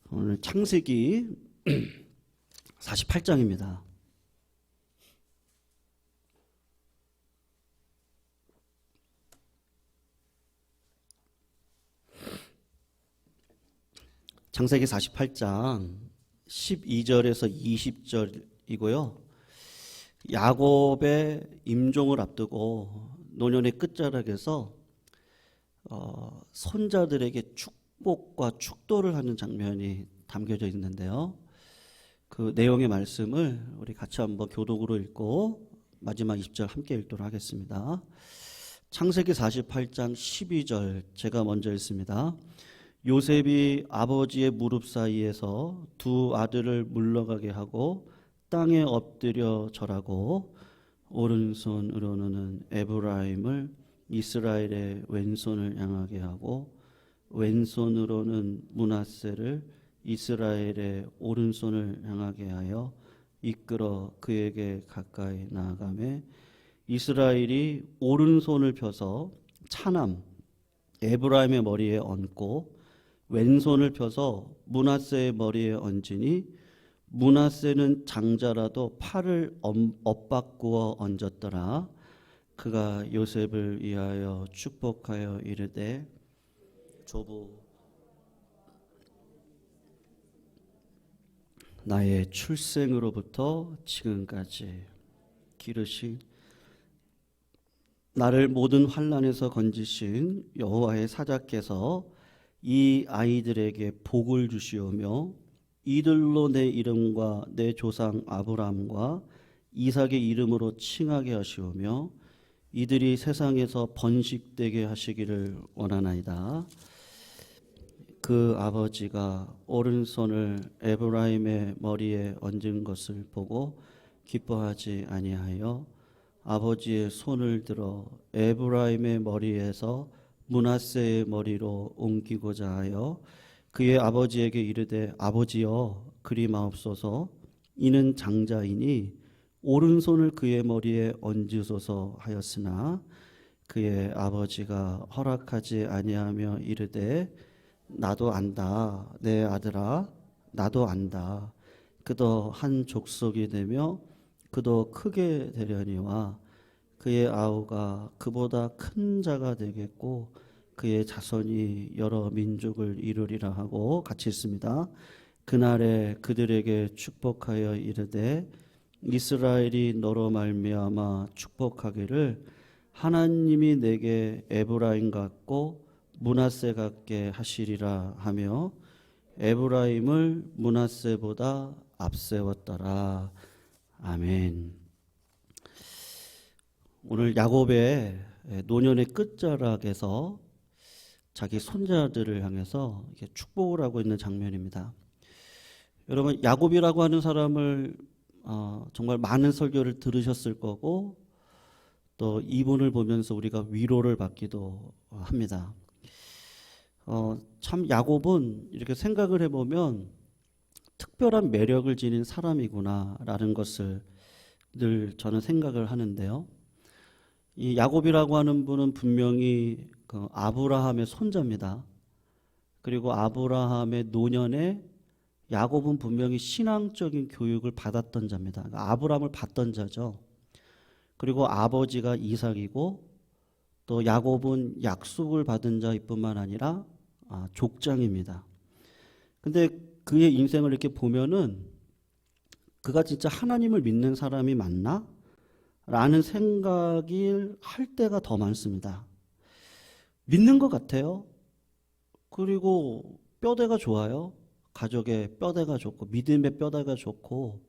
오늘 창세기 48장입니다. 창세기 48장 12절에서 20절이고요. 야곱의 임종을 앞두고 노년의 끝자락에서 손자들에게 축복과 축도를 하는 장면이 담겨져 있는데요. 그 내용의 말씀을 우리 같이 한번 교독으로 읽고 마지막 20절 함께 읽도록 하겠습니다. 창세기 48장 12절 제가 먼저 읽습니다. 요셉이 아버지의 무릎 사이에서 두 아들을 물러가게 하고 땅에 엎드려 절하고 오른손으로는 에브라임을 이스라엘의 왼손을 향하게 하고 왼손으로는 므낫세를 이스라엘의 오른손을 향하게 하여 이끌어 그에게 가까이 나아가매 이스라엘이 오른손을 펴서 차남 에브라임의 머리에 얹고 왼손을 펴서 므낫세의 머리에 얹으니 므낫세는 장자라도 팔을 엇바꾸어 얹었더라. 그가 요셉을 위하여 축복하여 이르되 조부 나의 출생으로부터 지금까지 기르신 나를 모든 환난에서 건지신 여호와의 사자께서 이 아이들에게 복을 주시오며 이들로 내 이름과 내 조상 아브라함과 이삭의 이름으로 칭하게 하시오며 이들이 세상에서 번식되게 하시기를 원하나이다. 그 아버지가 오른손을 에브라임의 머리에 얹은 것을 보고 기뻐하지 아니하여 아버지의 손을 들어 에브라임의 머리에서 므낫세의 머리로 옮기고자 하여 그의 아버지에게 이르되 아버지여 그리 마옵소서 이는 장자이니 오른손을 그의 머리에 얹으소서 하였으나 그의 아버지가 허락하지 아니하며 이르되 나도 안다 내 아들아 나도 안다 그도 한 족속이 되며 그도 크게 되려니와 그의 아우가 그보다 큰 자가 되겠고 그의 자손이 여러 민족을 이루리라 하고 같이 있습니다. 그날에 그들에게 축복하여 이르되 이스라엘이 너로 말미암아 축복하기를 하나님이 내게 에브라임 같고 므낫세 같게 하시리라 하며 에브라임을 므낫세보다 앞세웠더라. 아멘. 오늘 야곱의 노년의 끝자락에서 자기 손자들을 향해서 이렇게 축복을 하고 있는 장면입니다. 여러분 야곱이라고 하는 사람을 정말 많은 설교를 들으셨을 거고 또 이분을 보면서 우리가 위로를 받기도 합니다. 참 야곱은 이렇게 생각을 해보면 특별한 매력을 지닌 사람이구나라는 것을 늘 저는 생각을 하는데요. 이 야곱이라고 하는 분은 분명히 그 아브라함의 손자입니다. 그리고 아브라함의 노년에 야곱은 분명히 신앙적인 교육을 받았던 자입니다. 그러니까 아브라함을 봤던 자죠. 그리고 아버지가 이삭이고 또 야곱은 약속을 받은 자일 뿐만 아니라 족장입니다. 근데 그의 인생을 이렇게 보면은 그가 진짜 하나님을 믿는 사람이 맞나? 라는 생각을 할 때가 더 많습니다. 믿는 것 같아요. 그리고 뼈대가 좋아요. 가족의 뼈대가 좋고 믿음의 뼈대가 좋고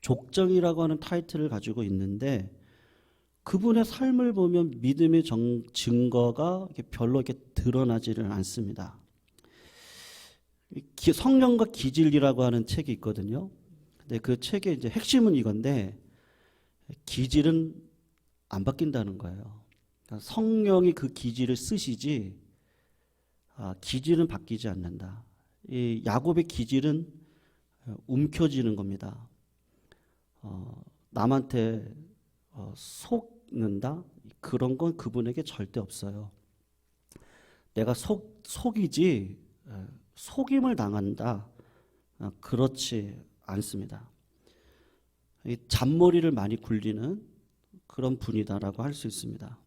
족장이라고 하는 타이틀을 가지고 있는데 그분의 삶을 보면 믿음의 증거가 별로 이렇게 드러나지를 않습니다. 성령과 기질이라고 하는 책이 있거든요. 근데 그 책의 이제 핵심은 이건데 기질은 안 바뀐다는 거예요. 그러니까 성령이 그 기질을 쓰시지 기질은 바뀌지 않는다. 이 야곱의 기질은 움켜쥐는 겁니다. 남한테 속는다? 그런 건 그분에게 절대 없어요. 내가 속이지 속임을 당한다. 그렇지 않습니다. 이 잔머리를 많이 굴리는 그런 분이다라고 할 수 있습니다.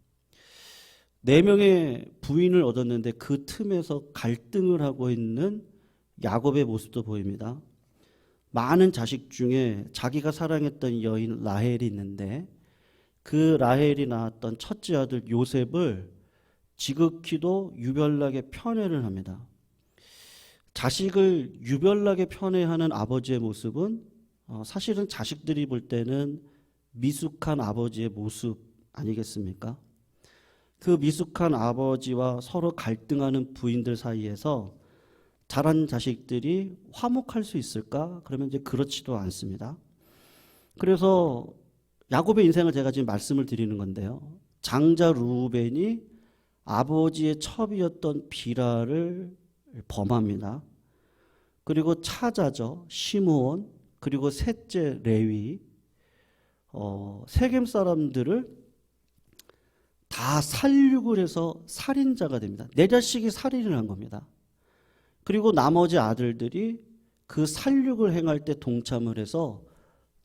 4명의 부인을 얻었는데 그 틈에서 갈등을 하고 있는 야곱의 모습도 보입니다. 많은 자식 중에 자기가 사랑했던 여인 라헬이 있는데 그 라헬이 낳았던 첫째 아들 요셉을 지극히도 유별나게 편애를 합니다. 자식을 유별나게 편애하는 아버지의 모습은 사실은 자식들이 볼 때는 미숙한 아버지의 모습 아니겠습니까? 그 미숙한 아버지와 서로 갈등하는 부인들 사이에서 자란 자식들이 화목할 수 있을까? 그러면 이제 그렇지도 않습니다. 그래서 야곱의 인생을 제가 지금 말씀을 드리는 건데요. 장자 루벤이 아버지의 첩이었던 비라를 범합니다. 그리고 차자죠. 시므온, 그리고 셋째 레위, 세겜 사람들을 다 살육을 해서 살인자가 됩니다. 내 자식이 살인을 한 겁니다. 그리고 나머지 아들들이 그 살육을 행할 때 동참을 해서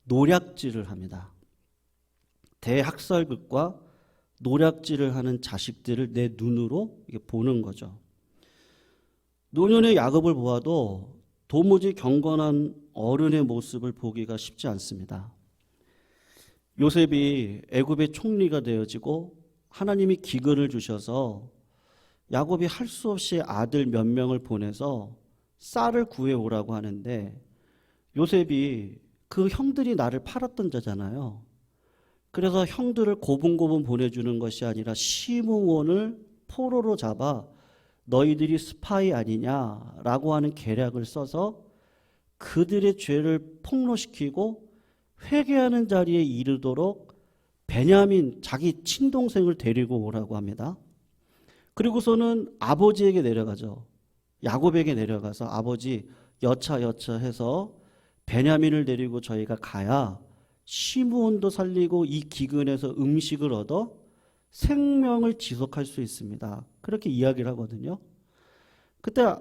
노략질을 합니다. 대학살극과 노략질을 하는 자식들을 내 눈으로 보는 거죠. 노년의 야곱을 보아도 도무지 경건한 어른의 모습을 보기가 쉽지 않습니다. 요셉이 애굽의 총리가 되어지고 하나님이 기근을 주셔서 야곱이 할 수 없이 아들 몇 명을 보내서 쌀을 구해오라고 하는데 요셉이 그 형들이 나를 팔았던 자잖아요. 그래서 형들을 고분고분 보내주는 것이 아니라 시므온을 포로로 잡아 너희들이 스파이 아니냐라고 하는 계략을 써서 그들의 죄를 폭로시키고 회개하는 자리에 이르도록 베냐민 자기 친동생을 데리고 오라고 합니다. 그리고서는 아버지에게 내려가죠. 야곱에게 내려가서 아버지 여차 해서 베냐민을 데리고 저희가 가야 시므온도 살리고 이 기근에서 음식을 얻어 생명을 지속할 수 있습니다. 그렇게 이야기를 하거든요. 그때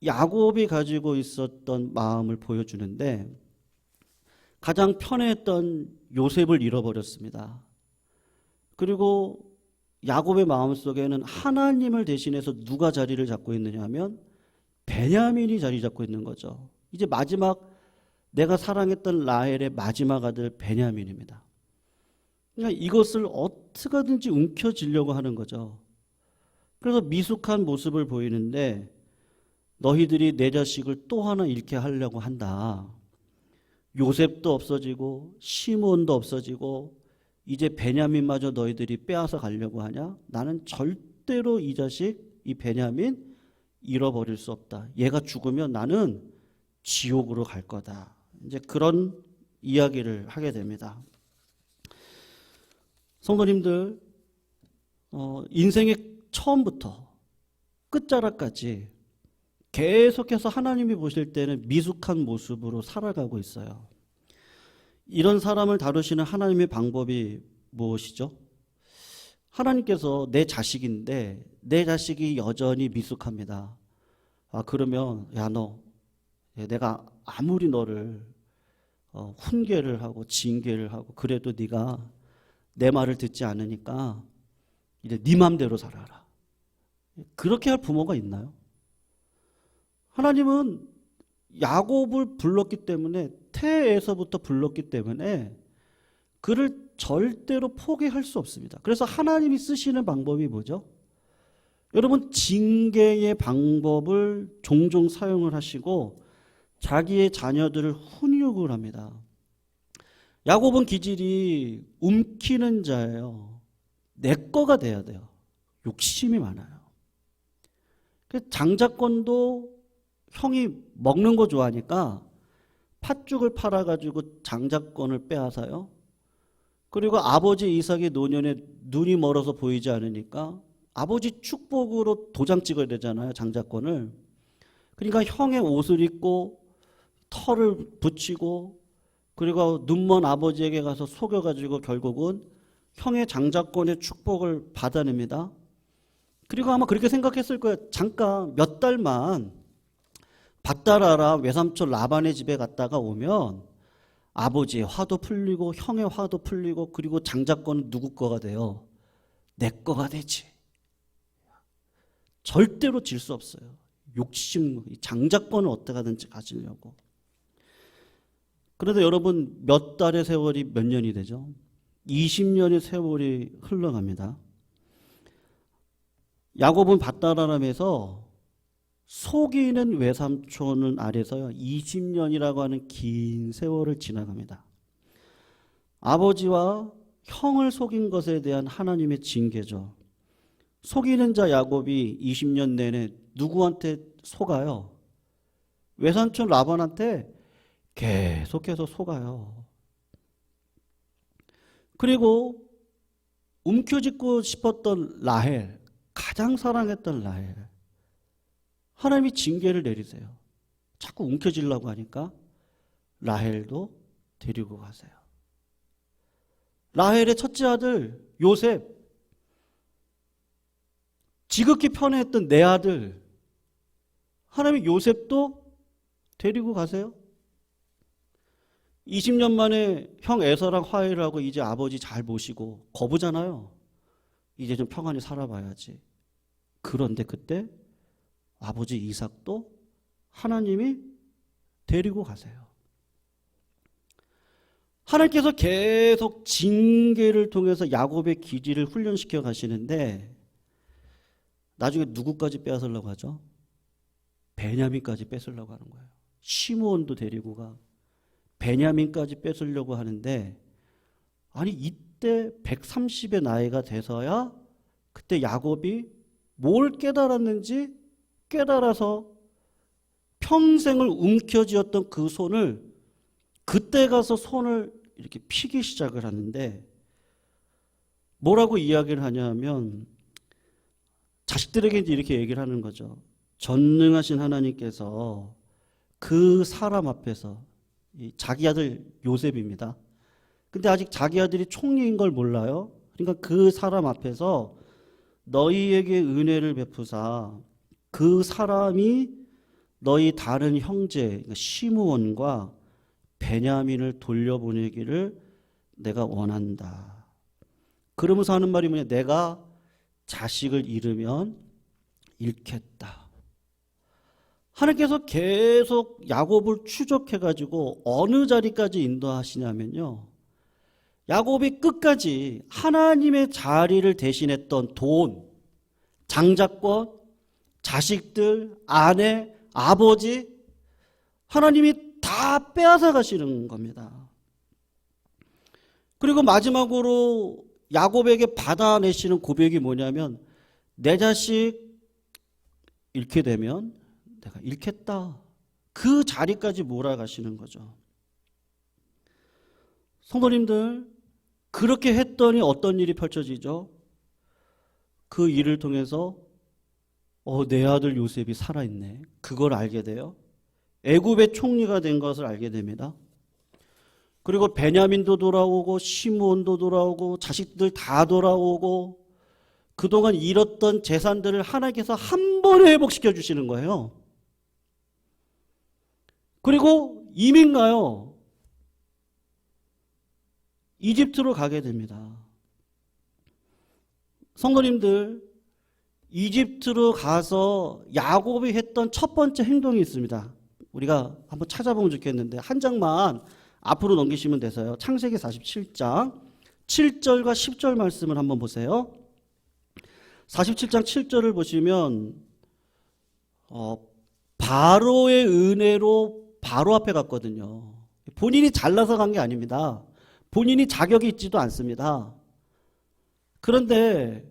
야곱이 가지고 있었던 마음을 보여주는데 가장 편애했던 요셉을 잃어버렸습니다. 그리고 야곱의 마음속에는 하나님을 대신해서 누가 자리를 잡고 있느냐 하면 베냐민이 자리 잡고 있는 거죠. 이제 마지막 내가 사랑했던 라헬의 마지막 아들 베냐민입니다. 그러니까 이것을 어떻게든지 움켜쥐려고 하는 거죠. 그래서 미숙한 모습을 보이는데 너희들이 내 자식을 또 하나 잃게 하려고 한다. 요셉도 없어지고 시므온도 없어지고 이제 베냐민마저 너희들이 빼앗아 가려고 하냐? 나는 절대로 이 자식, 이 베냐민 잃어버릴 수 없다. 얘가 죽으면 나는 지옥으로 갈 거다. 이제 그런 이야기를 하게 됩니다. 성도님들, 인생의 처음부터 끝자락까지 계속해서 하나님이 보실 때는 미숙한 모습으로 살아가고 있어요. 이런 사람을 다루시는 하나님의 방법이 무엇이죠? 하나님께서 내 자식인데 내 자식이 여전히 미숙합니다. 그러면 내가 아무리 너를 훈계를 하고 징계를 하고 그래도 네가 내 말을 듣지 않으니까 이제 네 맘대로 살아라. 그렇게 할 부모가 있나요? 하나님은 야곱을 불렀기 때문에 태에서부터 불렀기 때문에 그를 절대로 포기할 수 없습니다. 그래서 하나님이 쓰시는 방법이 뭐죠? 여러분 징계의 방법을 종종 사용을 하시고 자기의 자녀들을 훈육을 합니다. 야곱은 기질이 움키는 자예요. 내 거가 돼야 돼요. 욕심이 많아요. 장자권도 형이 먹는 거 좋아하니까 팥죽을 팔아가지고 장자권을 빼앗아요. 그리고 아버지 이삭의 노년에 눈이 멀어서 보이지 않으니까 아버지 축복으로 도장 찍어야 되잖아요. 장자권을. 그러니까 형의 옷을 입고 털을 붙이고 그리고 눈먼 아버지에게 가서 속여가지고 결국은 형의 장자권의 축복을 받아냅니다. 그리고 아마 그렇게 생각했을 거예요. 잠깐 몇 달만 밧다라랑 외삼촌 라반의 집에 갔다가 오면 아버지의 화도 풀리고 형의 화도 풀리고 그리고 장자권은 누구 거가 돼요? 내 거가 되지. 절대로 질 수 없어요. 욕심, 장자권을 어떻게든지 가지려고. 그런데 여러분 몇 달의 세월이 몇 년이 되죠? 20년의 세월이 흘러갑니다. 야곱은 밧다라람에서 속이는 외삼촌은 아래서요 20년이라고 하는 긴 세월을 지나갑니다. 아버지와 형을 속인 것에 대한 하나님의 징계죠. 속이는 자 야곱이 20년 내내 누구한테 속아요? 외삼촌 라반한테 계속해서 속아요. 그리고 움켜쥐고 싶었던 라헬, 가장 사랑했던 라헬, 하나님이 징계를 내리세요. 자꾸 움켜쥐려고 하니까 라헬도 데리고 가세요. 라헬의 첫째 아들 요셉, 지극히 편애했던 내 아들, 하나님이 요셉도 데리고 가세요. 20년 만에 형 에서랑 화해를 하고 이제 아버지 잘 모시고 거부잖아요. 이제 좀 평안히 살아봐야지. 그런데 그때 아버지 이삭도 하나님이 데리고 가세요. 하나님께서 계속 징계를 통해서 야곱의 기질을 훈련시켜 가시는데 나중에 누구까지 빼앗으려고 하죠? 베냐민까지 뺏으려고 하는 거예요. 시므온도 데리고 가. 베냐민까지 뺏으려고 하는데 아니 이때 130의 나이가 돼서야 그때 야곱이 뭘 깨달았는지 깨달아서 평생을 움켜쥐었던 그 손을 그때 가서 손을 이렇게 피기 시작을 하는데 뭐라고 이야기를 하냐면 자식들에게 이렇게 얘기를 하는 거죠. 전능하신 하나님께서 그 사람 앞에서 자기 아들 요셉입니다. 근데 아직 자기 아들이 총리인 걸 몰라요. 그러니까 그 사람 앞에서 너희에게 은혜를 베푸사 그 사람이 너희 다른 형제 그러니까 시므온과 베냐민을 돌려보내기를 내가 원한다. 그러면서 하는 말이 뭐냐? 내가 자식을 잃으면 잃겠다. 하나님께서 계속 야곱을 추적해가지고 어느 자리까지 인도하시냐면요. 야곱이 끝까지 하나님의 자리를 대신했던 돈, 장자권, 자식들, 아내, 아버지 하나님이 다 빼앗아 가시는 겁니다. 그리고 마지막으로 야곱에게 받아내시는 고백이 뭐냐면 내 자식 잃게 되면 내가 잃겠다. 그 자리까지 몰아가시는 거죠. 성도님들 그렇게 했더니 어떤 일이 펼쳐지죠? 그 일을 통해서 내 아들 요셉이 살아있네. 그걸 알게 돼요. 애굽의 총리가 된 것을 알게 됩니다. 그리고 베냐민도 돌아오고 시므온도 돌아오고 자식들 다 돌아오고 그동안 잃었던 재산들을 하나님께서 한 번에 회복시켜 주시는 거예요. 그리고 이민 가요. 이집트로 가게 됩니다. 성도님들 이집트로 가서 야곱이 했던 첫 번째 행동이 있습니다. 우리가 한번 찾아보면 좋겠는데 한 장만 앞으로 넘기시면 돼서요. 창세기 47장 7절과 10절 말씀을 한번 보세요. 47장 7절을 보시면 바로의 은혜로 바로 앞에 갔거든요. 본인이 잘나서 간 게 아닙니다. 본인이 자격이 있지도 않습니다. 그런데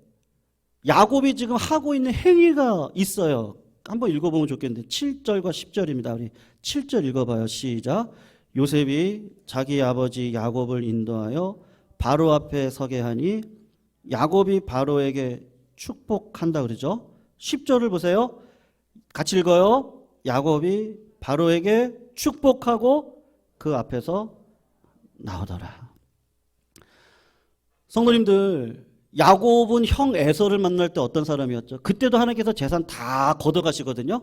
야곱이 지금 하고 있는 행위가 있어요. 한번 읽어보면 좋겠는데 7절과 10절입니다. 우리 7절 읽어봐요. 시작. 요셉이 자기 아버지 야곱을 인도하여 바로 앞에 서게 하니 야곱이 바로에게 축복한다 그러죠. 10절을 보세요. 같이 읽어요. 야곱이 바로에게 축복하고 그 앞에서 나오더라. 성도님들 야곱은 형 에서를 만날 때 어떤 사람이었죠? 그때도 하나님께서 재산 다 걷어가시거든요.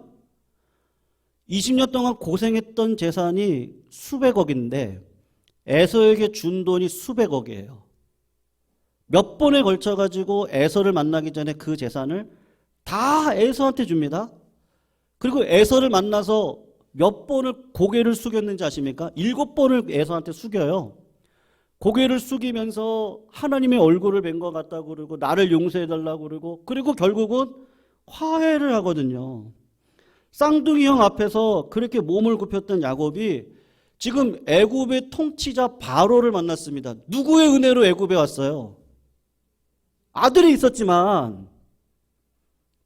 20년 동안 고생했던 재산이 수백억인데 에서에게 준 돈이 수백억이에요. 몇 번에 걸쳐가지고 에서를 만나기 전에 그 재산을 다 에서한테 줍니다. 그리고 에서를 만나서 몇 번을 고개를 숙였는지 아십니까? 7번을 에서한테 숙여요. 고개를 숙이면서 하나님의 얼굴을 뵌 것 같다고 그러고 나를 용서해달라고 그러고 결국은 화해를 하거든요. 쌍둥이 형 앞에서 그렇게 몸을 굽혔던 야곱이 지금 애굽의 통치자 바로를 만났습니다. 누구의 은혜로 애굽에 왔어요? 아들이 있었지만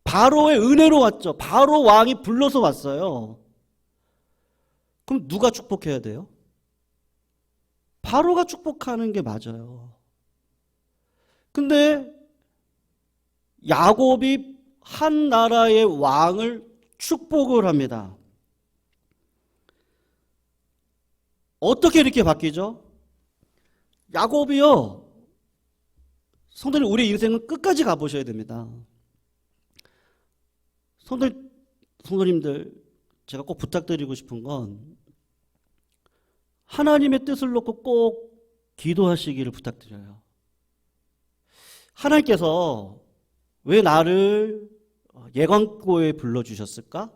바로의 은혜로 왔죠. 바로 왕이 불러서 왔어요. 그럼 누가 축복해야 돼요? 바로가 축복하는 게 맞아요. 근데 야곱이 한 나라의 왕을 축복을 합니다. 어떻게 이렇게 바뀌죠? 야곱이요. 성도님, 우리 인생은 끝까지 가보셔야 됩니다. 성도님들, 제가 꼭 부탁드리고 싶은 건 하나님의 뜻을 놓고 꼭 기도하시기를 부탁드려요. 하나님께서 왜 나를 예관고에 불러주셨을까?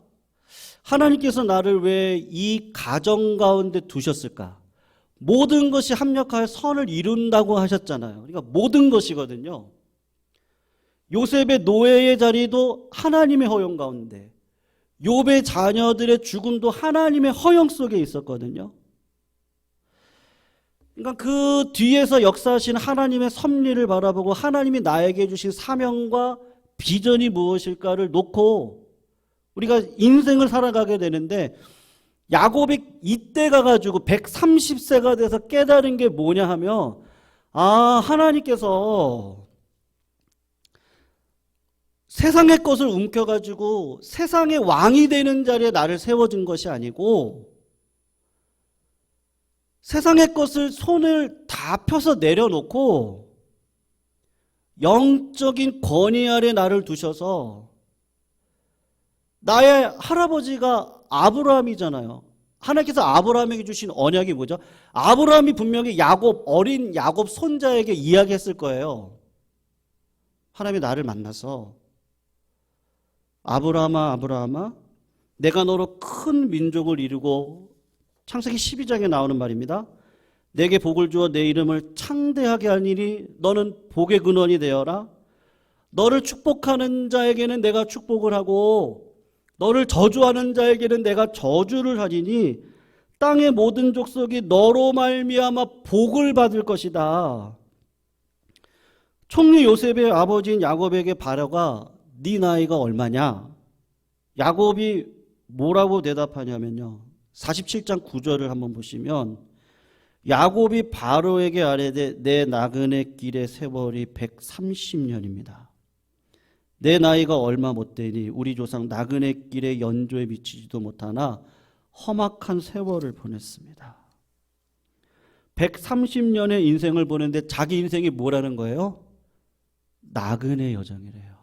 하나님께서 나를 왜 이 가정 가운데 두셨을까? 모든 것이 합력하여 선을 이룬다고 하셨잖아요. 그러니까 모든 것이거든요. 요셉의 노예의 자리도 하나님의 허용 가운데, 욥의 자녀들의 죽음도 하나님의 허용 속에 있었거든요. 그러니까 그 뒤에서 역사하신 하나님의 섭리를 바라보고 하나님이 나에게 주신 사명과 비전이 무엇일까를 놓고 우리가 인생을 살아가게 되는데, 야곱이 이때 가가지고 130세가 돼서 깨달은 게 뭐냐 하면, 하나님께서 세상의 것을 움켜가지고 세상의 왕이 되는 자리에 나를 세워준 것이 아니고 세상의 것을 손을 다 펴서 내려놓고 영적인 권위 아래 나를 두셔서, 나의 할아버지가 아브라함이잖아요. 하나님께서 아브라함에게 주신 언약이 뭐죠? 아브라함이 분명히 어린 야곱 손자에게 이야기했을 거예요. 하나님이 나를 만나서 아브라함아 내가 너로 큰 민족을 이루고, 창세기 12장에 나오는 말입니다. 내게 복을 주어 내 이름을 창대하게 하니니 너는 복의 근원이 되어라. 너를 축복하는 자에게는 내가 축복을 하고 너를 저주하는 자에게는 내가 저주를 하리니 땅의 모든 족속이 너로 말미암아 복을 받을 것이다. 총리 요셉의 아버지인 야곱에게 바로가 네 나이가 얼마냐? 야곱이 뭐라고 대답하냐면요, 47장 9절을 한번 보시면 야곱이 바로에게 아뢰되 내 나그네 길의 세월이 130년입니다. 내 나이가 얼마 못되니 우리 조상 나그네 길의 연조에 미치지도 못하나 험악한 세월을 보냈습니다. 130년의 인생을 보냈는데 자기 인생이 뭐라는 거예요? 나그네 여정이래요.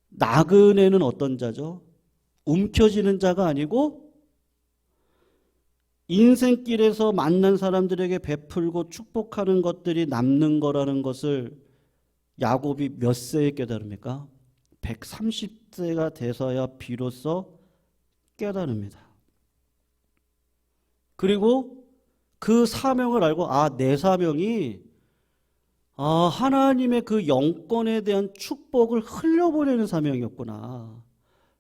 나그네는 어떤 자죠? 움켜쥐는 자가 아니고 인생길에서 만난 사람들에게 베풀고 축복하는 것들이 남는 거라는 것을 야곱이 몇 세에 깨달습니까? 130세가 돼서야 비로소 깨달습니다. 그리고 그 사명을 알고, 내 사명이 하나님의 그 영권에 대한 축복을 흘려보내는 사명이었구나.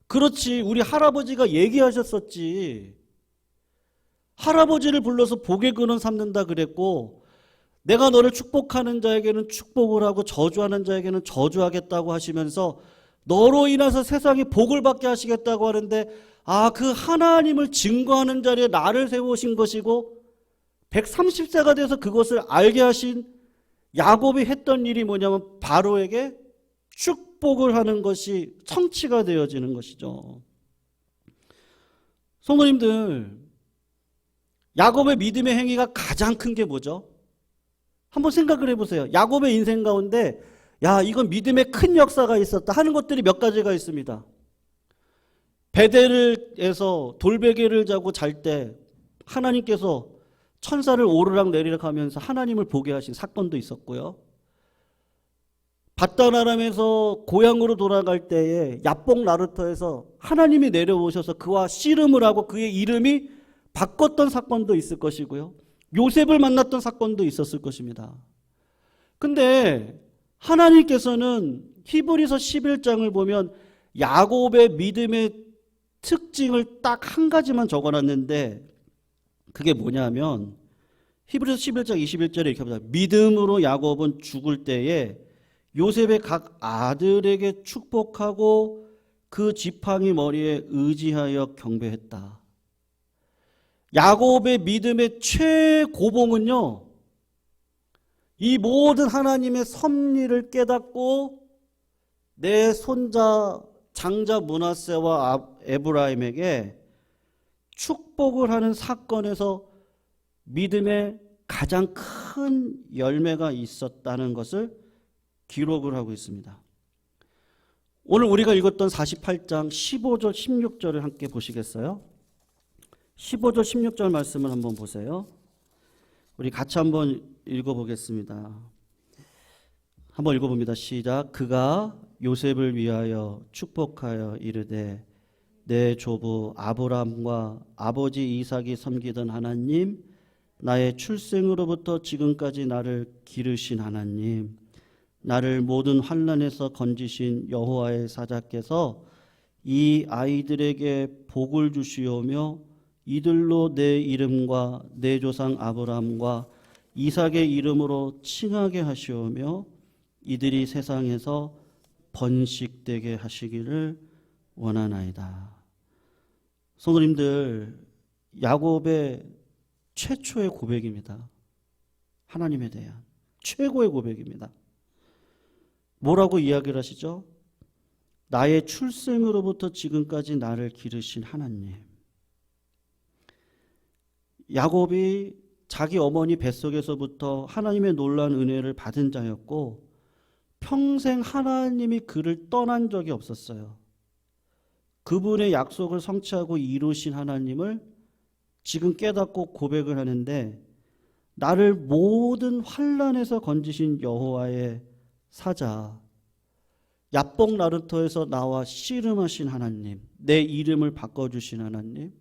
그렇지, 우리 할아버지가 얘기하셨었지. 할아버지를 불러서 복의 근원 삼는다 그랬고, 내가 너를 축복하는 자에게는 축복을 하고 저주하는 자에게는 저주하겠다고 하시면서 너로 인해서 세상이 복을 받게 하시겠다고 하는데, 그 하나님을 증거하는 자리에 나를 세우신 것이고 130세가 돼서 그것을 알게 하신 야곱이 했던 일이 뭐냐면 바로에게 축복을 하는 것이 성취가 되어지는 것이죠. 성도님들, 야곱의 믿음의 행위가 가장 큰 게 뭐죠? 한번 생각을 해보세요. 야곱의 인생 가운데 이건 믿음의 큰 역사가 있었다 하는 것들이 몇 가지가 있습니다. 베델에서 돌베개를 자고 잘 때 하나님께서 천사를 오르락 내리락 하면서 하나님을 보게 하신 사건도 있었고요. 밧단아람에서 고향으로 돌아갈 때에 야복 나루터에서 하나님이 내려오셔서 그와 씨름을 하고 그의 이름이 바꿨던 사건도 있을 것이고요. 요셉을 만났던 사건도 있었을 것입니다. 근데 하나님께서는 히브리서 11장을 보면 야곱의 믿음의 특징을 딱 한 가지만 적어놨는데 그게 뭐냐면 히브리서 11장 21절에 이렇게 합니다. 믿음으로 야곱은 죽을 때에 요셉의 각 아들에게 축복하고 그 지팡이 머리에 의지하여 경배했다. 야곱의 믿음의 최고봉은요, 이 모든 하나님의 섭리를 깨닫고 내 손자 장자 므낫세와 에브라임에게 축복을 하는 사건에서 믿음의 가장 큰 열매가 있었다는 것을 기록을 하고 있습니다. 오늘 우리가 읽었던 48장 15절 16절을 함께 보시겠어요? 15절 16절 말씀을 한번 보세요. 우리 같이 한번 읽어보겠습니다. 한번 읽어봅니다. 시작. 그가 요셉을 위하여 축복하여 이르되 내 조부 아브람과 아버지 이삭이 섬기던 하나님, 나의 출생으로부터 지금까지 나를 기르신 하나님, 나를 모든 환난에서 건지신 여호와의 사자께서 이 아이들에게 복을 주시오며 이들로 내 이름과 내 조상 아브람과 이삭의 이름으로 칭하게 하시오며 이들이 세상에서 번식되게 하시기를 원하나이다. 성도님들, 야곱의 최초의 고백입니다. 하나님에 대한 최고의 고백입니다. 뭐라고 이야기를 하시죠? 나의 출생으로부터 지금까지 나를 기르신 하나님. 야곱이 자기 어머니 뱃속에서부터 하나님의 놀라운 은혜를 받은 자였고 평생 하나님이 그를 떠난 적이 없었어요. 그분의 약속을 성취하고 이루신 하나님을 지금 깨닫고 고백을 하는데 나를 모든 환난에서 건지신 여호와의 사자, 야복 나루터에서 나와 씨름하신 하나님, 내 이름을 바꿔주신 하나님,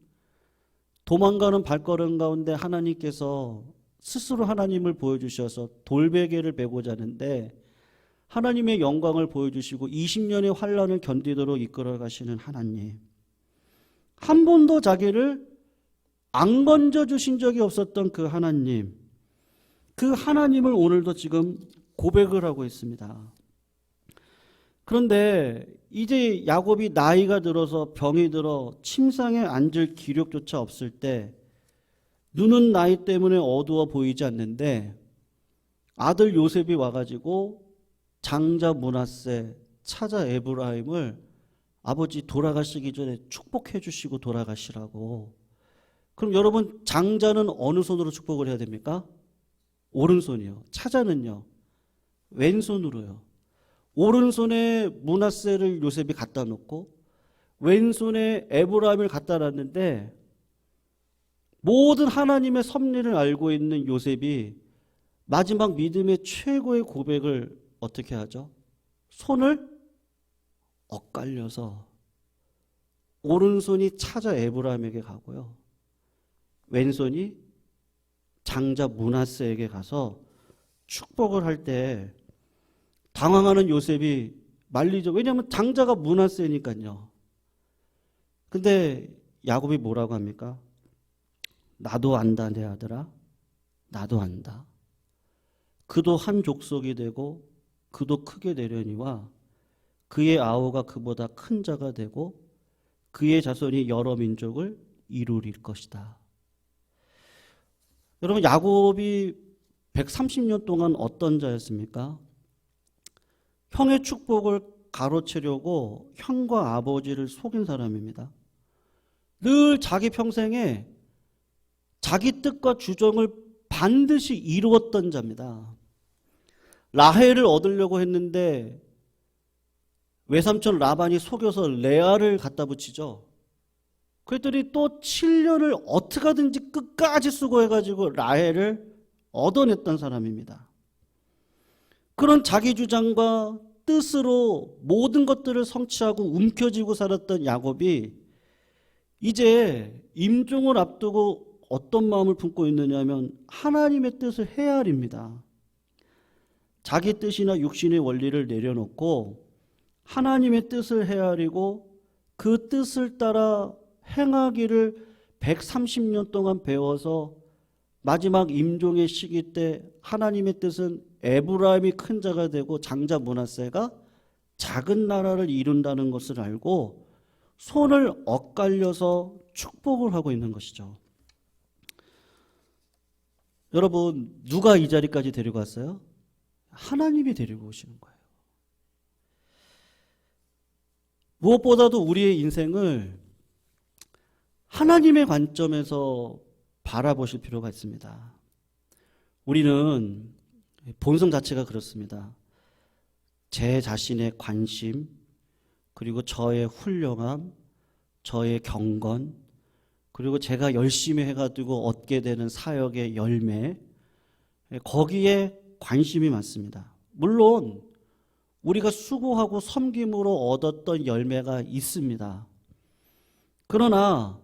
도망가는 발걸음 가운데 하나님께서 스스로 하나님을 보여주셔서 돌베개를 베고자 하는데 하나님의 영광을 보여주시고 20년의 환난을 견디도록 이끌어 가시는 하나님, 한 번도 자기를 안 건져주신 적이 없었던 그 하나님, 그 하나님을 오늘도 지금 고백을 하고 있습니다. 그런데 이제 야곱이 나이가 들어서 병이 들어 침상에 앉을 기력조차 없을 때 눈은 나이 때문에 어두워 보이지 않는데 아들 요셉이 와가지고 장자 므낫세, 차자 에브라임을 아버지 돌아가시기 전에 축복해 주시고 돌아가시라고. 그럼 여러분, 장자는 어느 손으로 축복을 해야 됩니까? 오른손이요. 차자는요? 왼손으로요. 오른손에 므낫세를 요셉이 갖다 놓고 왼손에 에브라임을 갖다 놨는데 모든 하나님의 섭리를 알고 있는 요셉이 마지막 믿음의 최고의 고백을 어떻게 하죠? 손을 엇갈려서 오른손이 차자 에브라임에게 가고요, 왼손이 장자 므낫세에게 가서 축복을 할 때 당황하는 요셉이 말리죠. 왜냐하면 장자가 므낫세니까요. 근데 야곱이 뭐라고 합니까? 나도 안다 내 아들아, 나도 안다. 그도 한 족속이 되고 그도 크게 되려니와 그의 아우가 그보다 큰 자가 되고 그의 자손이 여러 민족을 이루릴 것이다. 여러분, 야곱이 130년 동안 어떤 자였습니까? 형의 축복을 가로채려고 형과 아버지를 속인 사람입니다. 늘 자기 평생에 자기 뜻과 주정을 반드시 이루었던 자입니다. 라헬을 얻으려고 했는데 외삼촌 라반이 속여서 레아를 갖다 붙이죠. 그랬더니 또 7년을 어떻게 하든지 끝까지 수고해가지고 라헬을 얻어냈던 사람입니다. 그런 자기 주장과 뜻으로 모든 것들을 성취하고 움켜쥐고 살았던 야곱이 이제 임종을 앞두고 어떤 마음을 품고 있느냐면 하나님의 뜻을 헤아립니다. 자기 뜻이나 육신의 원리를 내려놓고 하나님의 뜻을 헤아리고 그 뜻을 따라 행하기를 130년 동안 배워서 마지막 임종의 시기 때 하나님의 뜻은 에브라임이 큰 자가 되고 장자 므낫세가 작은 나라를 이룬다는 것을 알고 손을 엇갈려서 축복을 하고 있는 것이죠. 여러분, 누가 이 자리까지 데리고 왔어요? 하나님이 데리고 오시는 거예요. 무엇보다도 우리의 인생을 하나님의 관점에서 바라보실 필요가 있습니다. 우리는 본성 자체가 그렇습니다. 제 자신의 관심, 그리고 저의 훌륭함, 저의 경건, 그리고 제가 열심히 해가지고 얻게 되는 사역의 열매, 거기에 관심이 많습니다. 물론 우리가 수고하고 섬김으로 얻었던 열매가 있습니다. 그러나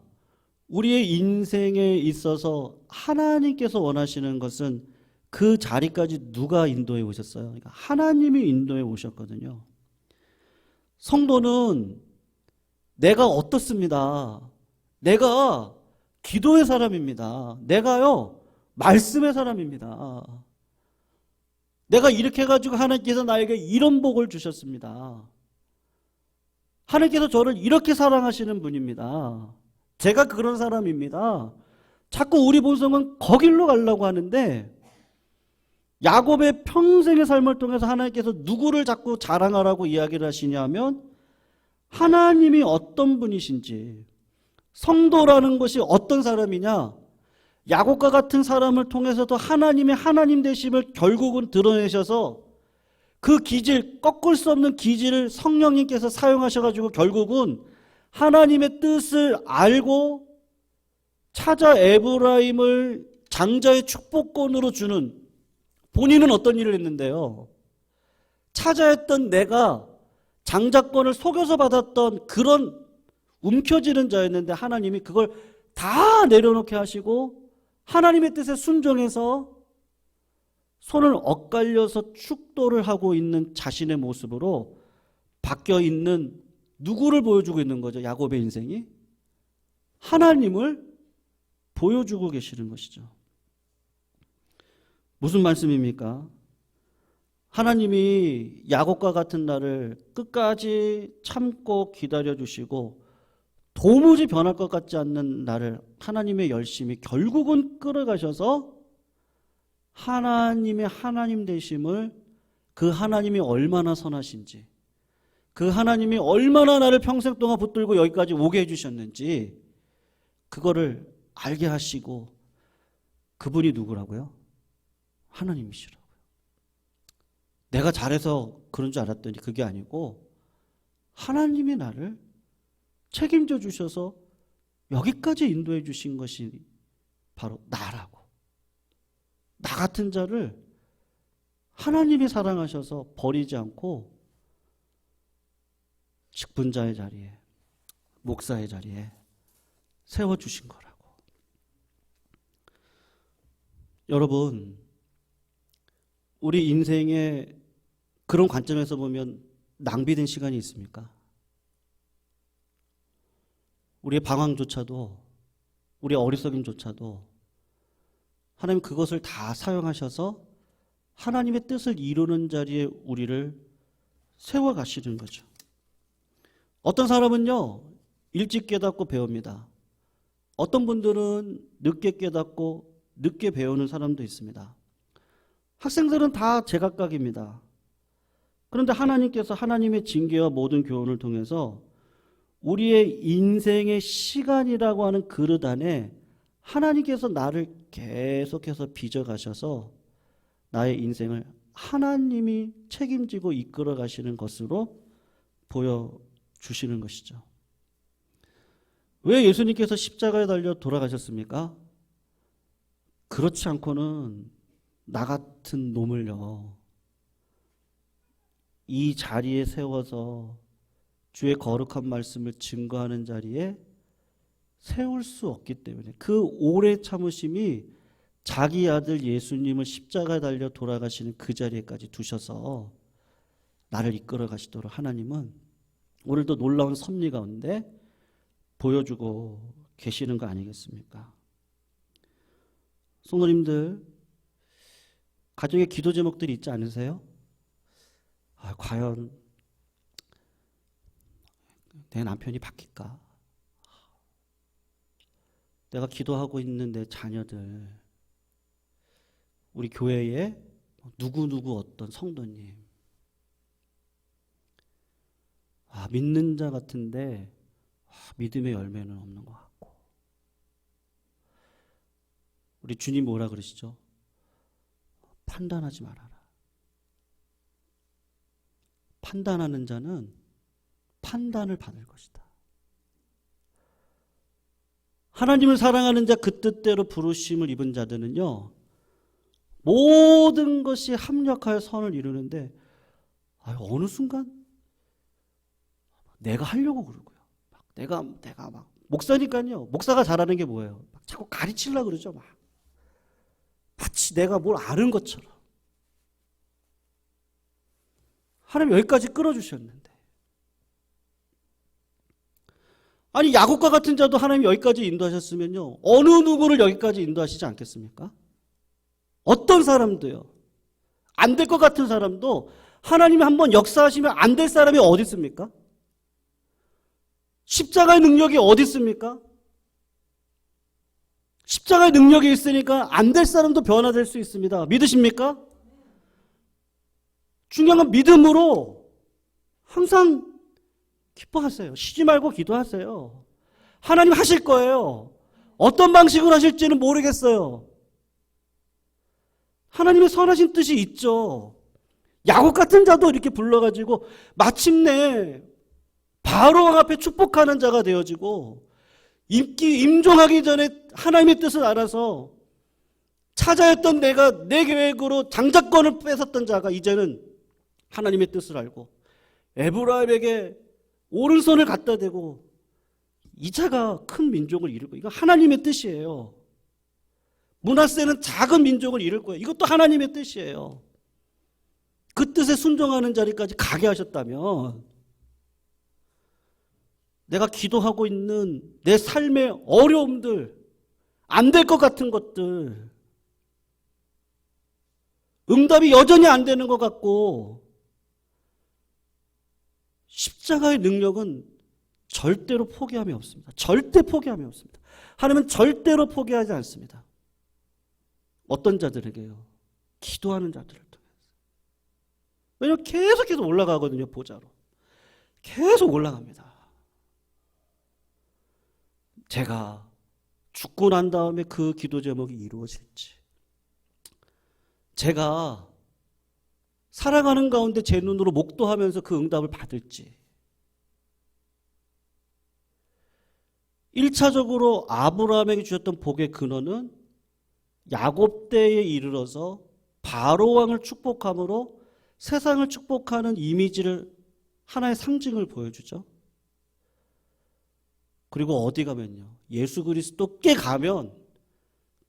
우리의 인생에 있어서 하나님께서 원하시는 것은 그 자리까지 누가 인도해 오셨어요? 그러니까 하나님이 인도해 오셨거든요. 성도는 내가 어떻습니다. 내가 기도의 사람입니다. 내가요, 말씀의 사람입니다. 내가 이렇게 해가지고 하나님께서 나에게 이런 복을 주셨습니다. 하나님께서 저를 이렇게 사랑하시는 분입니다. 제가 그런 사람입니다. 자꾸 우리 본성은 거길로 가려고 하는데 야곱의 평생의 삶을 통해서 하나님께서 누구를 자꾸 자랑하라고 이야기를 하시냐면 하나님이 어떤 분이신지, 성도라는 것이 어떤 사람이냐, 야곱과 같은 사람을 통해서도 하나님의 하나님 되심을 결국은 드러내셔서 그 기질, 꺾을 수 없는 기질을 성령님께서 사용하셔가지고 결국은 하나님의 뜻을 알고 찾아 에브라임을 장자의 축복권으로 주는, 본인은 어떤 일을 했는데요, 찾아했던 내가 장자권을 속여서 받았던 그런 움켜쥐는 자였는데 하나님이 그걸 다 내려놓게 하시고 하나님의 뜻에 순종해서 손을 엇갈려서 축도를 하고 있는 자신의 모습으로 바뀌어 있는 누구를 보여주고 있는 거죠? 야곱의 인생이 하나님을 보여주고 계시는 것이죠. 무슨 말씀입니까? 하나님이 야곱과 같은 나를 끝까지 참고 기다려주시고 도무지 변할 것 같지 않는 나를 하나님의 열심히 결국은 끌어가셔서 하나님의 하나님 되심을, 그 하나님이 얼마나 선하신지, 그 하나님이 얼마나 나를 평생 동안 붙들고 여기까지 오게 해주셨는지 그거를 알게 하시고, 그분이 누구라고요? 하나님이시라고요. 내가 잘해서 그런 줄 알았더니 그게 아니고 하나님이 나를 책임져 주셔서 여기까지 인도해 주신 것이 바로 나라고. 나 같은 자를 하나님이 사랑하셔서 버리지 않고 직분자의 자리에, 목사의 자리에 세워주신 거라고. 여러분, 우리 인생에 그런 관점에서 보면 낭비된 시간이 있습니까? 우리의 방황조차도, 우리의 어리석임조차도 하나님 그것을 다 사용하셔서 하나님의 뜻을 이루는 자리에 우리를 세워가시는 거죠. 어떤 사람은요, 일찍 깨닫고 배웁니다. 어떤 분들은 늦게 깨닫고 늦게 배우는 사람도 있습니다. 학생들은 다 제각각입니다. 그런데 하나님께서 하나님의 징계와 모든 교훈을 통해서 우리의 인생의 시간이라고 하는 그릇 안에 하나님께서 나를 계속해서 빚어가셔서 나의 인생을 하나님이 책임지고 이끌어 가시는 것으로 보여주시는 것이죠. 왜 예수님께서 십자가에 달려 돌아가셨습니까? 그렇지 않고는 나 같은 놈을요, 이 자리에 세워서 주의 거룩한 말씀을 증거하는 자리에 세울 수 없기 때문에, 그 오래 참으심이 자기 아들 예수님을 십자가에 달려 돌아가시는 그 자리에까지 두셔서 나를 이끌어 가시도록 하나님은 오늘도 놀라운 섭리 가운데 보여주고 계시는 거 아니겠습니까? 성도님들, 가정에 기도 제목들이 있지 않으세요? 과연 내 남편이 바뀔까? 내가 기도하고 있는 내 자녀들, 우리 교회에 누구누구 어떤 성도님, 믿는 자 같은데 믿음의 열매는 없는 것 같고. 우리 주님 뭐라 그러시죠? 판단하지 말아라. 판단하는 자는 판단을 받을 것이다. 하나님을 사랑하는 자, 그 뜻대로 부르심을 입은 자들은요, 모든 것이 합력하여 선을 이루는데 어느 순간 내가 하려고 그러고요. 내가 막 목사니까요. 목사가 잘하는 게 뭐예요? 자꾸 가르치려고 그러죠. 마치 내가 뭘 아는 것처럼. 하나님 여기까지 끌어주셨는데. 아니, 야곱과 같은 자도 하나님 여기까지 인도하셨으면요, 어느 누구를 여기까지 인도하시지 않겠습니까? 어떤 사람도요, 안 될 것 같은 사람도 하나님이 한번 역사하시면 안 될 사람이 어디 있습니까? 십자가의 능력이 어디 있습니까? 십자가의 능력이 있으니까 안 될 사람도 변화될 수 있습니다. 믿으십니까? 중요한 건 믿음으로 항상 기뻐하세요. 쉬지 말고 기도하세요. 하나님 하실 거예요. 어떤 방식으로 하실지는 모르겠어요. 하나님의 선하신 뜻이 있죠. 야곱 같은 자도 이렇게 불러가지고 마침내 바로 왕 앞에 축복하는 자가 되어지고, 임종하기 전에 하나님의 뜻을 알아서 차자였던 내가 내 계획으로 장자권을 뺏었던 자가 이제는 하나님의 뜻을 알고 에브라임에게 오른손을 갖다 대고 이 자가 큰 민족을 이루고, 이거 하나님의 뜻이에요. 므낫세는 작은 민족을 이룰 거예요. 이것도 하나님의 뜻이에요. 그 뜻에 순종하는 자리까지 가게 하셨다면, 내가 기도하고 있는 내 삶의 어려움들, 안 될 것 같은 것들, 응답이 여전히 안 되는 것 같고, 십자가의 능력은 절대로 포기함이 없습니다. 절대 포기함이 없습니다. 하나님은 절대로 포기하지 않습니다. 어떤 자들에게요? 기도하는 자들을 통해서. 왜냐하면 계속해서 올라가거든요. 보좌로 계속 올라갑니다. 제가 죽고 난 다음에 그 기도 제목이 이루어질지, 제가 살아가는 가운데 제 눈으로 목도하면서 그 응답을 받을지. 1차적으로 아브라함에게 주셨던 복의 근원은 야곱 때에 이르러서 바로 왕을 축복함으로 세상을 축복하는 이미지를, 하나의 상징을 보여주죠. 그리고 어디 가면요, 예수 그리스도께 가면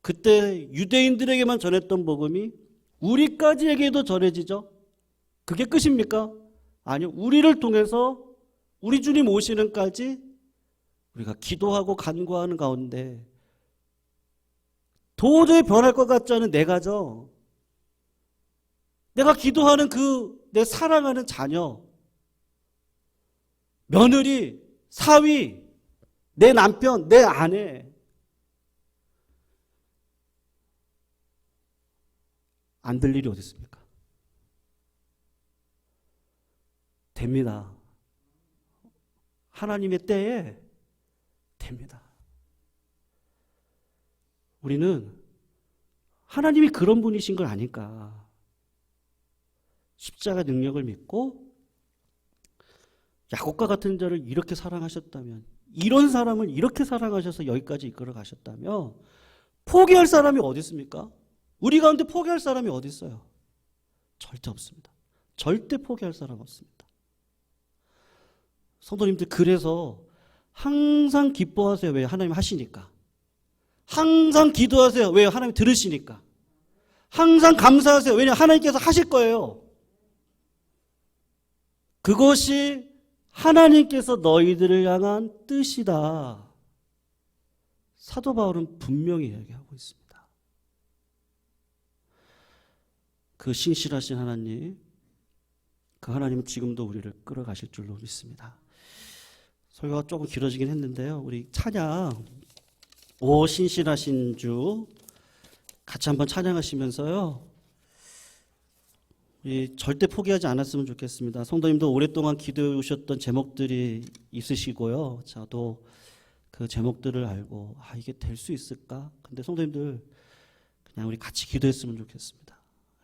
그때 유대인들에게만 전했던 복음이 우리까지에게도 전해지죠. 그게 끝입니까? 아니요. 우리를 통해서 우리 주님 오시는까지 우리가 기도하고 간구하는 가운데 도저히 변할 것 같지 않은 내가죠. 내가 기도하는 그 내 사랑하는 자녀, 며느리, 사위, 내 남편, 내 아내, 안 될 일이 어디 있습니까? 됩니다. 하나님의 때에 됩니다. 우리는 하나님이 그런 분이신 걸 아니까 십자가 능력을 믿고 야곱과 같은 자를 이렇게 사랑하셨다면 이런 사람을 이렇게 사랑하셔서 여기까지 이끌어 가셨다며 포기할 사람이 어디 있습니까? 우리 가운데 포기할 사람이 어디 있어요? 절대 없습니다. 절대 포기할 사람 없습니다. 성도님들, 그래서 항상 기뻐하세요. 왜? 하나님 하시니까. 항상 기도하세요. 왜요? 하나님 들으시니까. 항상 감사하세요. 왜냐? 하나님께서 하실 거예요. 그것이 하나님께서 너희들을 향한 뜻이다. 사도 바울은 분명히 얘기하고 있습니다. 그 신실하신 하나님, 그 하나님은 지금도 우리를 끌어가실 줄로 믿습니다. 설교가 조금 길어지긴 했는데요. 우리 찬양, 오 신실하신 주 같이 한번 찬양하시면서요. 우리 절대 포기하지 않았으면 좋겠습니다. 성도님도 오랫동안 기도해 오셨던 제목들이 있으시고요. 저도 그 제목들을 알고 이게 될 수 있을까? 근데 성도님들 그냥 우리 같이 기도했으면 좋겠습니다.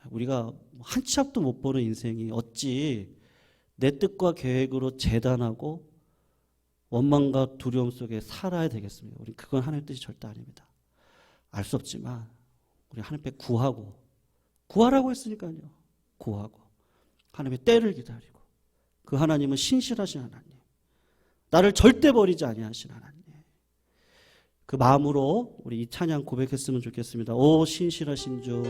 우리가 한 치 앞도 못 보는 인생이 어찌 내 뜻과 계획으로 재단하고 원망과 두려움 속에 살아야 되겠습니까? 우리 그건 하나님의 뜻이 절대 아닙니다. 알 수 없지만 우리 하나님 앞에 구하라고 했으니까요. 구하고 하나님의 때를 기다리고, 그 하나님은 신실하신 하나님, 나를 절대 버리지 아니하신 하나님, 그 마음으로 우리 이 찬양 고백했으면 좋겠습니다. 오 신실하신 주,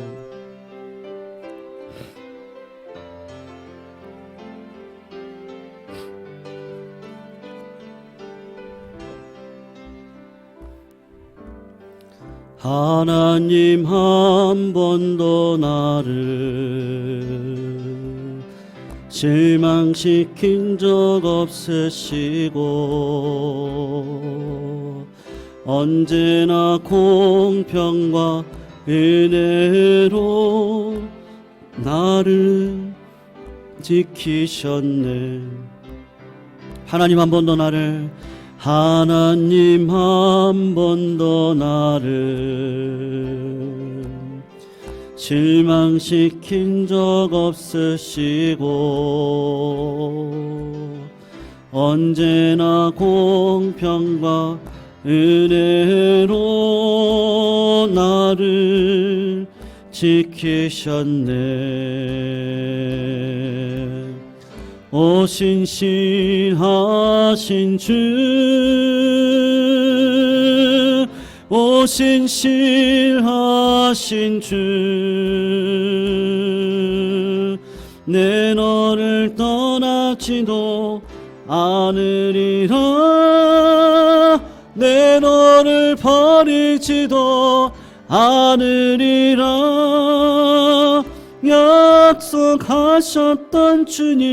하나님 한 번도 나를 실망시킨 적 없으시고 언제나 공평과 은혜로 나를 지키셨네. 하나님 한 번도 나를, 하나님 한 번도 나를 실망시킨 적 없으시고 언제나 공평과 은혜로 나를 지키셨네. 오 신실하신 주, 오 신실하신 주, 내 너를 떠나지도 않으리라, 내 너를 버리지도 않으리라. 약속하셨던 주님,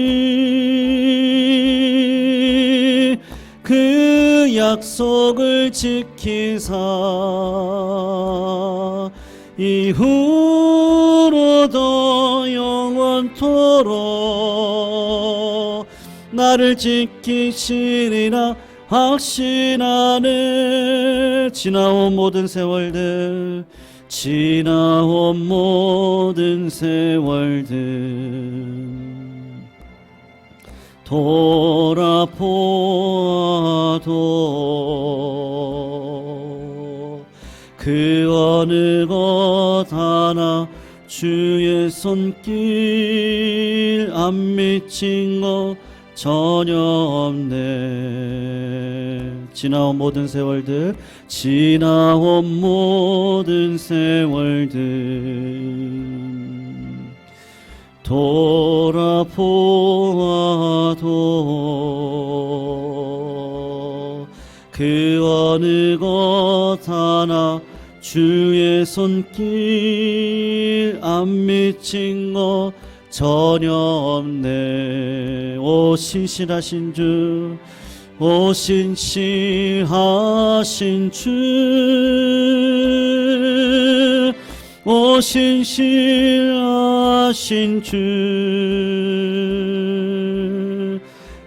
그 약속을 지키사 이후로도 영원토록 나를 지키시리라 확신하네. 지나온 모든 세월들, 지나온 모든 세월들 돌아보아도 그 어느 것 하나 주의 손길 안 미친 것 전혀 없네. 지나온 모든 세월들, 지나온 모든 세월들 돌아보아도 그 어느 것 하나 주의 손길 안 미친 것 전혀 없네. 오 신실하신 주, 오 신실하신 주, 오 신실하신 주,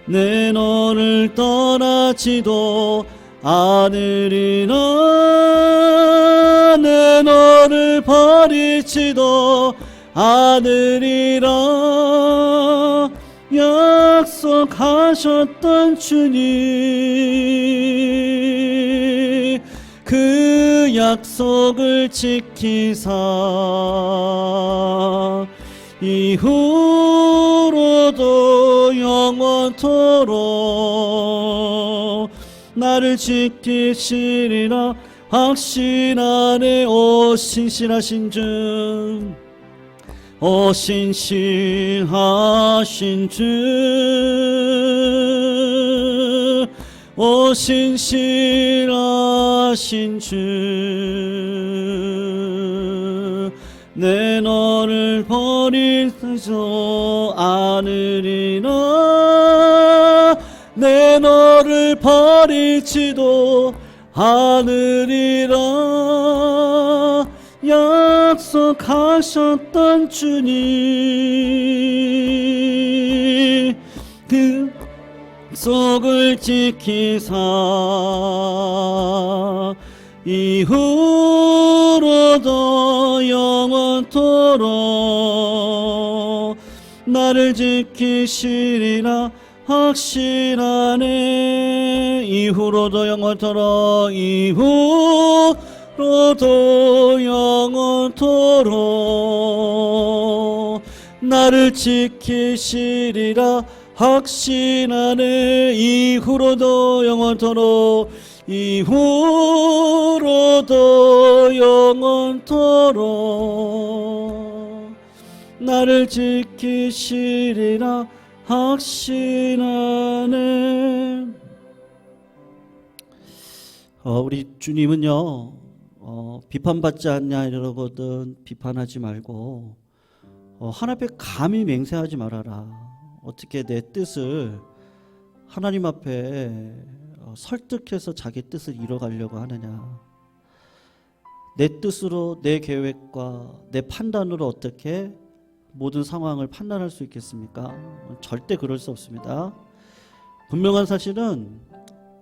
내 너를 떠나지도 않으리라, 내 너를 버리지도 않으리라. 약속 약속하셨던 주님 그 약속을 지키사 이후로도 영원토록 나를 지키시리라 확신하네. 오 신실하신 주, 오 신실하신 주, 오 신실하신 주, 내 너를 버리지도 않으리라, 내 너를 버리지도 않으리라. 약속하셨던 주님 그 약속을 지키사 이후로도 영원토록 나를 지키시리라 확신하네. 이후로도 영원토록, 이후로도 영원토록 나를 지키시리라 확신하네. 이후로도 영원토록, 이후로도 영원토록 나를 지키시리라 확신하네. 우리 주님은요 비판받지 않냐 이러거든 비판하지 말고 하나님 앞에 감히 맹세하지 말아라. 어떻게 내 뜻을 하나님 앞에 설득해서 자기 뜻을 이뤄가려고 하느냐. 내 뜻으로 내 계획과 내 판단으로 어떻게 모든 상황을 판단할 수 있겠습니까? 절대 그럴 수 없습니다. 분명한 사실은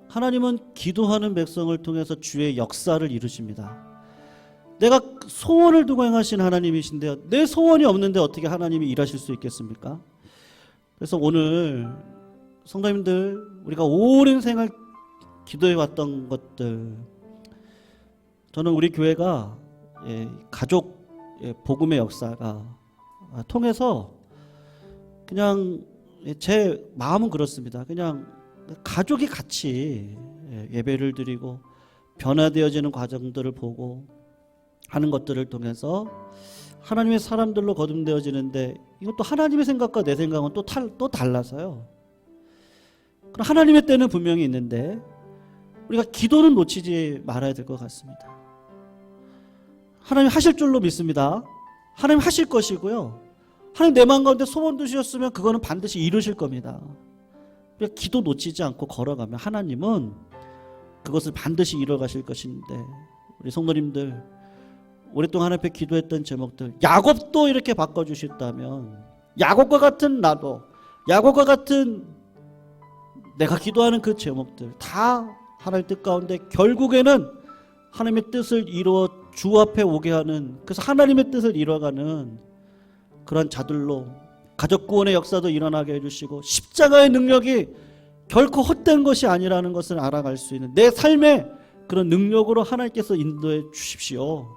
하나님은 기도하는 백성을 통해서 주의 역사를 이루십니다. 내가 소원을 두고 행하신 하나님이신데요, 내 소원이 없는데 어떻게 하나님이 일하실 수 있겠습니까? 그래서 오늘 성도님들, 우리가 오랜 생활 기도해 왔던 것들, 저는 우리 교회가 가족 복음의 역사가 통해서 그냥 제 마음은 그렇습니다. 그냥 가족이 같이 예배를 드리고 변화되어지는 과정들을 보고 하는 것들을 통해서 하나님의 사람들로 거듭되어지는데, 이것도 하나님의 생각과 내 생각은 또 달라서요. 그럼 하나님의 때는 분명히 있는데 우리가 기도는 놓치지 말아야 될 것 같습니다. 하나님 하실 줄로 믿습니다. 하나님 하실 것이고요. 하나님 내 마음 가운데 소원 두셨으면 그거는 반드시 이루실 겁니다. 우리가 기도 놓치지 않고 걸어가면 하나님은 그것을 반드시 이뤄가실 것인데, 우리 성도님들 오랫동안 하나님 앞에 기도했던 제목들 야곱도 이렇게 바꿔주셨다면, 야곱과 같은 나도, 야곱과 같은 내가 기도하는 그 제목들 다 하나님의 뜻 가운데 결국에는 하나님의 뜻을 이루어 주 앞에 오게 하는, 그래서 하나님의 뜻을 이뤄가는 그런 자들로 가족 구원의 역사도 일어나게 해주시고, 십자가의 능력이 결코 헛된 것이 아니라는 것을 알아갈 수 있는 내 삶의 그런 능력으로 하나님께서 인도해 주십시오.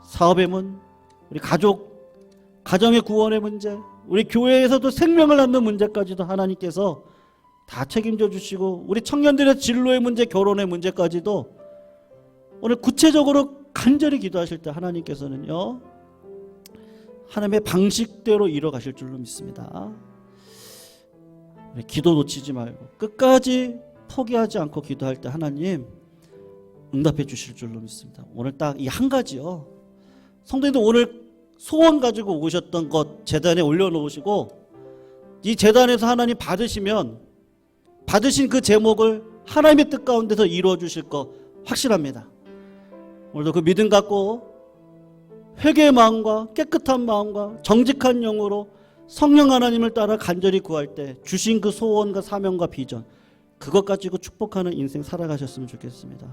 사업의 문, 우리 가정의 구원의 문제, 우리 교회에서도 생명을 낳는 문제까지도 하나님께서 다 책임져 주시고, 우리 청년들의 진로의 문제, 결혼의 문제까지도 오늘 구체적으로 간절히 기도하실 때 하나님께서는요 하나님의 방식대로 이뤄가실 줄로 믿습니다. 기도 놓치지 말고 끝까지 포기하지 않고 기도할 때 하나님 응답해 주실 줄로 믿습니다. 오늘 딱 이 한 가지요, 성도님들 오늘 소원 가지고 오셨던 것 제단에 올려놓으시고, 이 제단에서 하나님 받으시면 받으신 그 제목을 하나님의 뜻 가운데서 이루어 주실 거 확실합니다. 오늘도 그 믿음 갖고 회개의 마음과 깨끗한 마음과 정직한 영으로 성령 하나님을 따라 간절히 구할 때 주신 그 소원과 사명과 비전, 그것 가지고 축복하는 인생 살아가셨으면 좋겠습니다.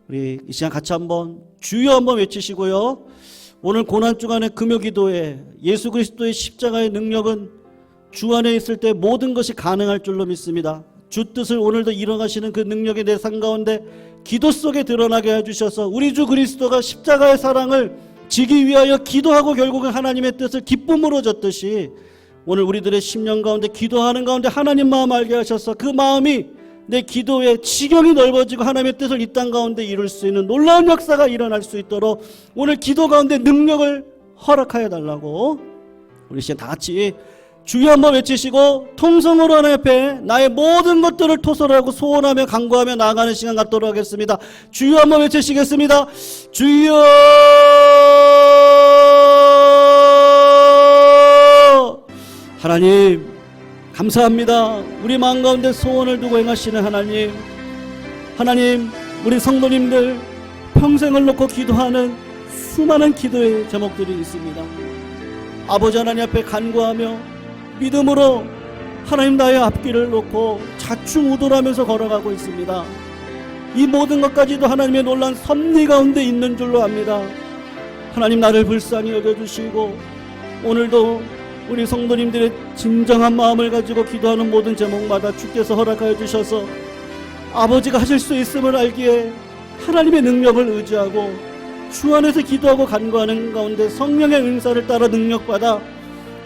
우리 이 시간 같이 한번 주여 한번 외치시고요, 오늘 고난 주간의 금요 기도에 예수 그리스도의 십자가의 능력은 주 안에 있을 때 모든 것이 가능할 줄로 믿습니다. 주 뜻을 오늘도 이뤄가시는 그 능력이 내 삶 가운데 기도 속에 드러나게 해주셔서 우리 주 그리스도가 십자가의 사랑을 지기 위하여 기도하고 결국은 하나님의 뜻을 기쁨으로 졌듯이 오늘 우리들의 심령 가운데 기도하는 가운데 하나님 마음 알게 하셔서 그 마음이 내 기도의 지경이 넓어지고 하나님의 뜻을 이 땅 가운데 이룰 수 있는 놀라운 역사가 일어날 수 있도록 오늘 기도 가운데 능력을 허락하여 달라고 우리 시간 다 같이 주여 한번 외치시고 통성으로 하나님 앞에 나의 모든 것들을 토설하고 소원하며 간구하며 나아가는 시간 갖도록 하겠습니다. 주여 한번 외치시겠습니다. 주여. 하나님 감사합니다. 우리 마음 가운데 소원을 두고 행하시는 하나님, 하나님 우리 성도님들 평생을 놓고 기도하는 수많은 기도의 제목들이 있습니다. 아버지 하나님 앞에 간구하며 믿음으로 하나님 나의 앞길을 놓고 자충우돌하면서 걸어가고 있습니다. 이 모든 것까지도 하나님의 놀라운 섭리 가운데 있는 줄로 압니다. 하나님 나를 불쌍히 여겨주시고 오늘도 우리 성도님들의 진정한 마음을 가지고 기도하는 모든 제목마다 주께서 허락하여 주셔서 아버지가 하실 수 있음을 알기에 하나님의 능력을 의지하고 주 안에서 기도하고 간구하는 가운데 성령의 은사를 따라 능력받아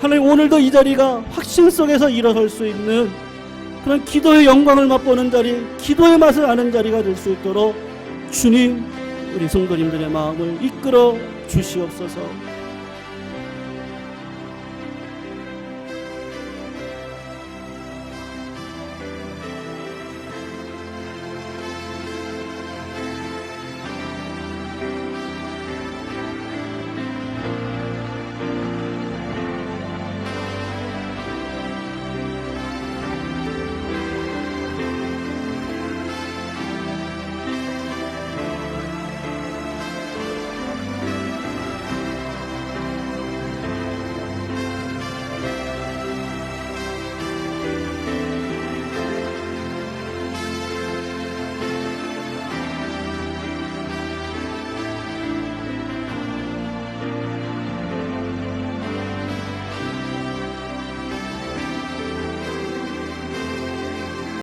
하나님 오늘도 이 자리가 확신 속에서 일어설 수 있는 그런 기도의 영광을 맛보는 자리, 기도의 맛을 아는 자리가 될 수 있도록 주님 우리 성도님들의 마음을 이끌어 주시옵소서.